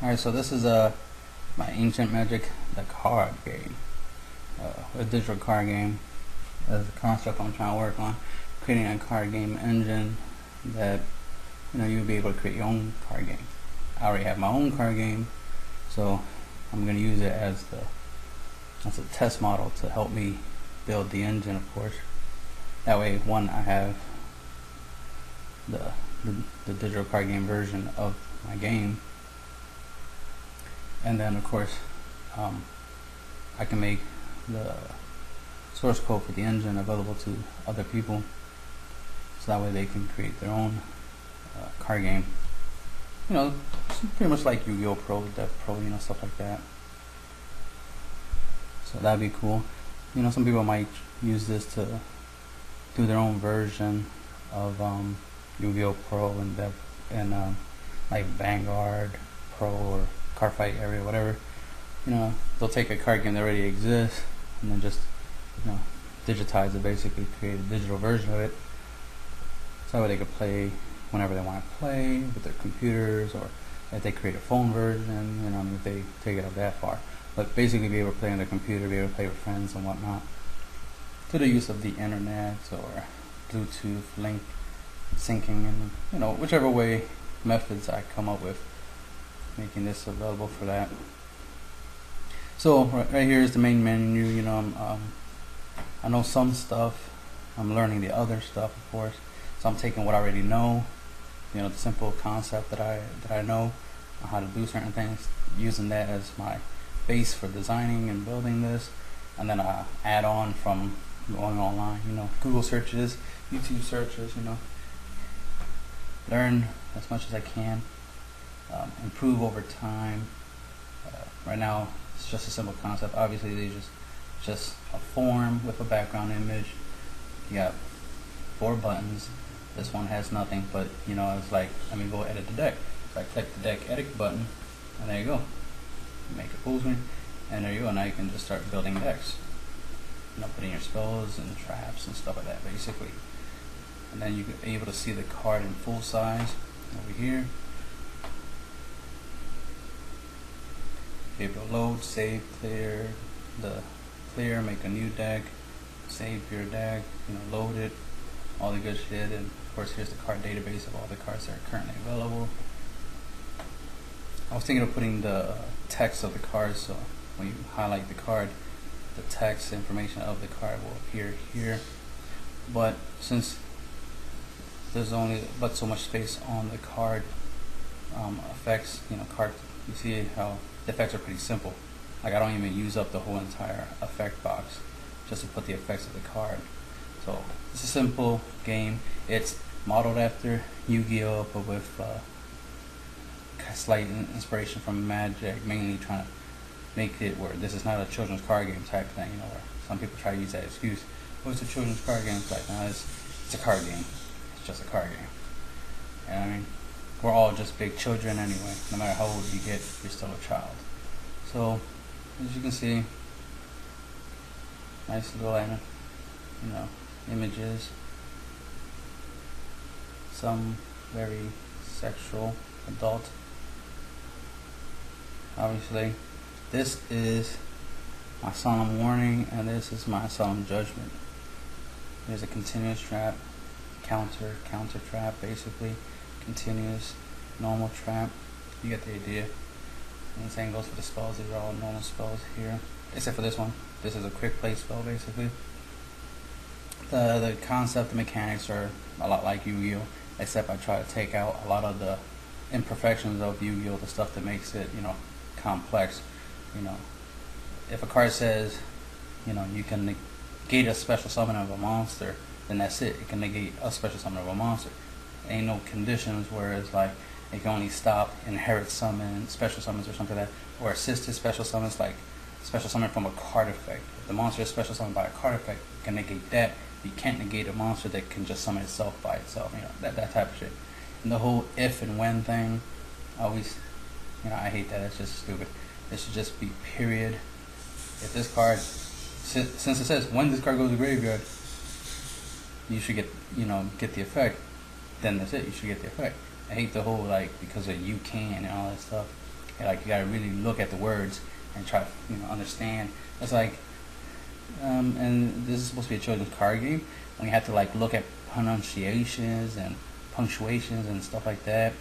Alright, so this is my Ancient Magic, the card game, a digital card game. That's the concept I'm trying to work on, creating a card game engine that you'll be able to create your own card game. I already have my own card game, so I'm going to use it as a test model to help me build the engine, of course. That way, one, I have the digital card game version of my game, and then of course I can make the source code for the engine available to other people, so that way they can create their own card game. It's pretty much like Yu-Gi-Oh! Pro, Dev Pro, stuff like that. So that'd be cool. Some people might use this to do their own version of Yu-Gi-Oh! Pro and Dev, and like Vanguard Pro or Card Fight Area, whatever. They'll take a card game that already exists and then just digitize it, basically create a digital version of it, so that way they could play whenever they want to play with their computers, or if they create a phone version, if they take it up that far. But basically be able to play on their computer, be able to play with friends and whatnot, through the use of the internet or Bluetooth link syncing, and whichever way methods I come up with, making this available for that. So right here is the main menu. I know some stuff, I'm learning the other stuff, of course. So I'm taking what I already know, the simple concept that I know how to do certain things, using that as my base for designing and building this, and then I add on from going online, Google searches, YouTube searches, learn as much as I can, improve over time. Right now it's just a simple concept. Obviously they just a form with a background image. You got 4 buttons. This one has nothing, but it's like, let me go edit the deck. So I click the deck edit button, and there you go. Make a full screen, and there you go. Now you can just start building decks. Putting your spells and traps and stuff like that, basically. And then you can be able to see the card in full size over here. Be able to load, save, clear, make a new deck, save your deck, load it, all the good shit. And of course here's the card database of all the cards that are currently available. I was thinking of putting the text of the cards, so when you highlight the card, the text information of the card will appear here. But since there's only but so much space on the card effects, card, you see how the effects are pretty simple. Like, I don't even use up the whole entire effect box just to put the effects of the card. So it's a simple game. It's modeled after Yu-Gi-Oh! But with slight inspiration from Magic, mainly trying to make it where this is not a children's card game type thing, where some people try to use that excuse. Oh, it's a children's card game. It's like, no, it's a card game. It's just a card game. And we're all just big children anyway. No matter how old you get, you're still a child. So as you can see, nice little images. Some very sexual, adult. Obviously, this is my solemn warning, and this is my solemn judgment. There's a continuous trap, counter trap, basically. Continuous, normal trap. You get the idea. And the same goes for the spells. These are all normal spells here, except for this one. This is a quick play spell, basically. The concept, the mechanics are a lot like Yu-Gi-Oh! Except I try to take out a lot of the imperfections of Yu-Gi-Oh! The stuff that makes it, complex. If a card says, you can negate a special summon of a monster, then that's it. It can negate a special summon of a monster. Ain't no conditions where it's like it can only stop inherit summon, special summons or something like that, or assisted special summons, like special summon from a card effect. If the monster is special summoned by a card effect, you can negate that. You can't negate a monster that can just summon itself by itself, that type of shit. And the whole if and when thing, always, I hate that. It's just stupid. It should just be period. If this card, since it says when this card goes to graveyard, you should get, get the effect, then that's it, you should get the effect. I hate the whole, like, because of you can and all that stuff. Like, you gotta really look at the words and try to, understand. It's like, and this is supposed to be a children's card game, when you have to, like, look at pronunciations and punctuations and stuff like that.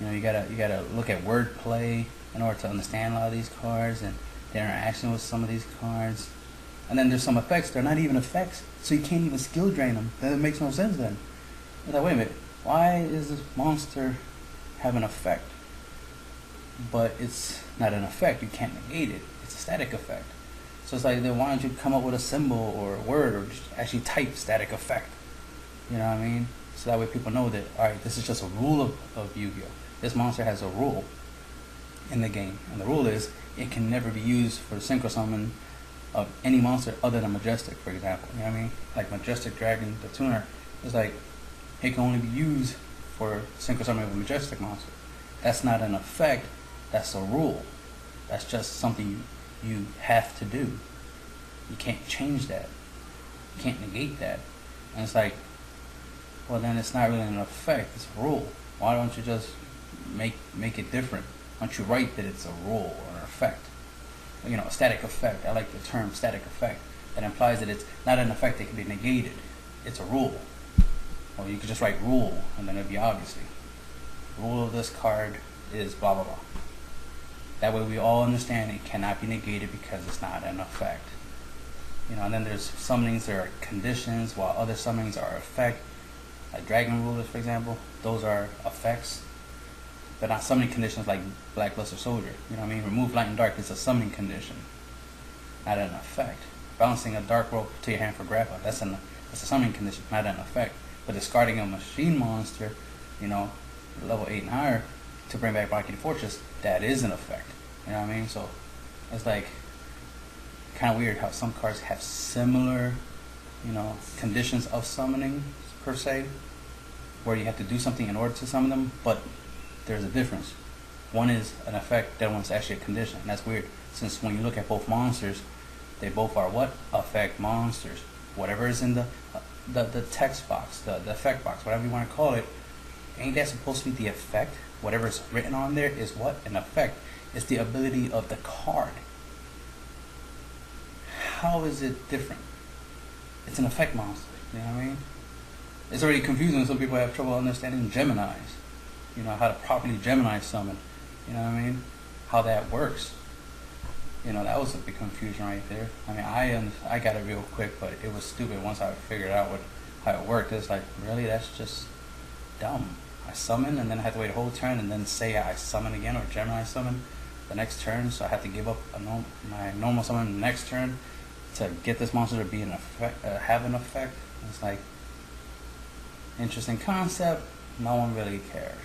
You gotta look at wordplay in order to understand a lot of these cards and the interaction with some of these cards. And then there's some effects, they're not even effects, so you can't even skill drain them. Then it makes no sense then. It's like, wait a minute, why is this monster have an effect? But it's not an effect, you can't negate it. It's a static effect. So it's like, then why don't you come up with a symbol or a word, or just actually type static effect? You know what I mean? So that way people know that, alright, this is just a rule of Yu-Gi-Oh! This monster has a rule in the game. And the rule is, it can never be used for the synchro summon of any monster other than Majestic, for example. You know what I mean? Like Majestic Dragon, the tuner, is like, it can only be used for synchro summon of a Majestic monster. That's not an effect, that's a rule. That's just something you have to do. You can't change that. You can't negate that. And it's like, well, then it's not really an effect, it's a rule. Why don't you just make it different? Why don't you write that it's a rule or an effect? A static effect. I like the term static effect. That implies that it's not an effect that can be negated. It's a rule. Or you could just write rule, and then it'd be obviously. Rule of this card is blah blah blah. That way we all understand it cannot be negated because it's not an effect. And then there's summonings that are conditions, while other summonings are effect. Like Dragon Rulers, for example, those are effects. They're not summoning conditions like Blackluster Soldier. You know what I mean? Remove Light and Dark is a summoning condition, not an effect. Bouncing a Dark Rope to your hand for grapple, that's a summoning condition, not an effect. But discarding a machine monster, level 8 and higher, to bring back Baki Fortress, that is an effect. You know what I mean? So it's like kind of weird how some cards have similar, conditions of summoning per se, where you have to do something in order to summon them, but there's a difference. One is an effect, the other one's actually a condition. And that's weird, since when you look at both monsters, they both are what? Effect monsters. Whatever is in the text box, the effect box, whatever you want to call it, ain't that supposed to be the effect? Whatever's written on there is what? An effect. It's the ability of the card. How is it different? It's an effect monster, you know what I mean? It's already confusing. Some people have trouble understanding Geminis. How to properly Gemini summon. You know what I mean? How that works. That was a big confusion right there. I mean, I got it real quick, but it was stupid once I figured out how it worked. It's like, really? That's just dumb. I summon, and then I have to wait a whole turn, and then say I summon again, or Gemini summon the next turn, so I have to give up my normal summon the next turn to get this monster to be an effect, have an effect. It's like, interesting concept, no one really cares.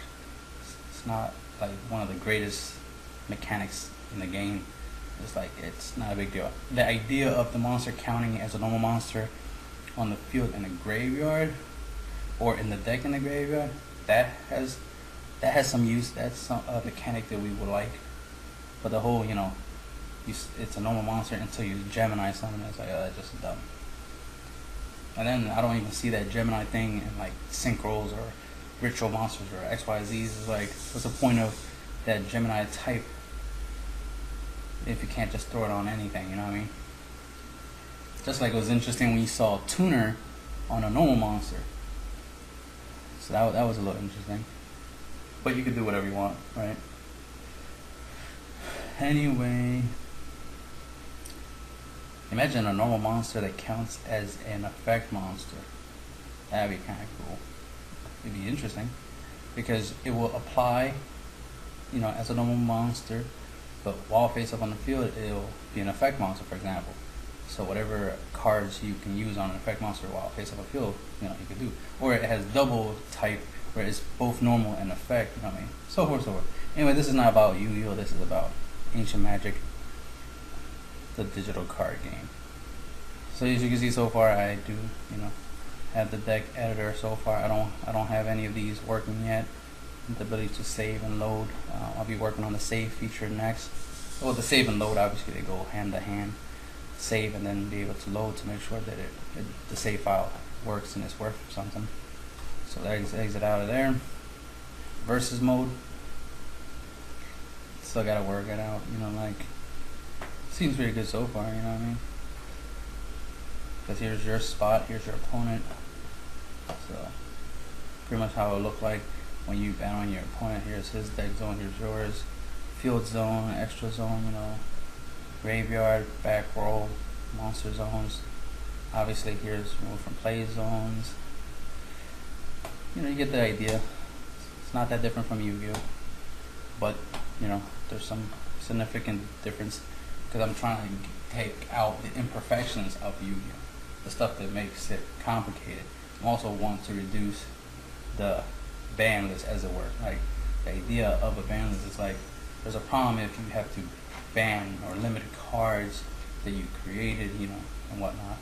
It's not like one of the greatest mechanics in the game. It's like, it's not a big deal. The idea of the monster counting as a normal monster on the field in a graveyard, or in the deck in the graveyard, that has some use. That's a mechanic that we would like. But the whole, it's a normal monster until you Gemini summon it. It's like, oh, that's just dumb. And then I don't even see that Gemini thing in like synchros or ritual monsters or XYZs. It's like, what's the point of that Gemini type if you can't just throw it on anything, you know what I mean? Just like it was interesting when you saw Tuner on a normal monster. So that was a little interesting. But you could do whatever you want, right? Anyway, imagine a normal monster that counts as an effect monster. That'd be kind of cool. It'd be interesting because it will apply, as a normal monster, but while face up on the field, it'll be an effect monster, for example. So whatever cards you can use on an effect monster while face up on the field, you can do. Or it has double type, where it's both normal and effect, so forth, so forth. Anyway, this is not about Yu-Gi-Oh! This is about Ancient Magic, the digital card game. So as you can see so far, I do, have the deck editor so far. I don't have any of these working yet. The ability to save and load. I'll be working on the save feature next. Well, the save and load, obviously they go hand to hand. Save and then be able to load to make sure that the save file works and it's worth something. So exit out of there. Versus mode. Still gotta work it out, you know, like, seems pretty good so far, you know what I mean? Because here's your spot, here's your opponent. So, pretty much how it look like when you ban on your opponent. Here's his deck zone, here's yours. Field zone, extra zone, you know, graveyard, back row, monster zones. Obviously here's remove from play zones. You know, you get the idea. It's not that different from Yu-Gi-Oh, but you know, there's some significant difference because I'm trying to take out the imperfections of Yu-Gi-Oh, the stuff that makes it complicated. I also want to reduce the ban list, as it were. Like, the idea of a ban list is like, there's a problem if you have to ban or limit cards that you created, you know, and whatnot.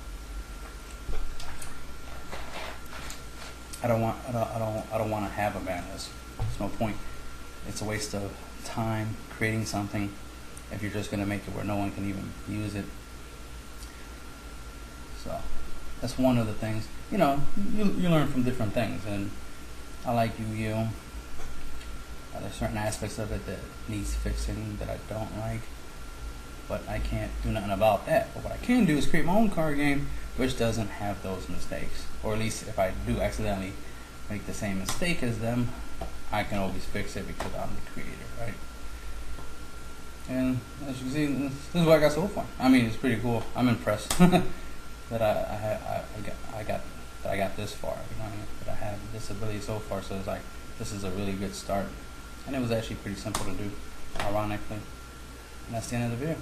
I don't want to have a ban list. There's no point. It's a waste of time creating something if you're just gonna make it where no one can even use it. So that's one of the things. You know, you learn from different things, and I like Yu-Gi-Oh. There's certain aspects of it that needs fixing that I don't like, but I can't do nothing about that. But what I can do is create my own card game which doesn't have those mistakes, or at least if I do accidentally make the same mistake as them, I can always fix it because I'm the creator, right? And as you can see, this is what I got so far. I mean, it's pretty cool. I'm impressed that I got this far. You know what I mean? That I have this ability so far. So it's like, this is a really good start, and it was actually pretty simple to do, ironically. And that's the end of the video.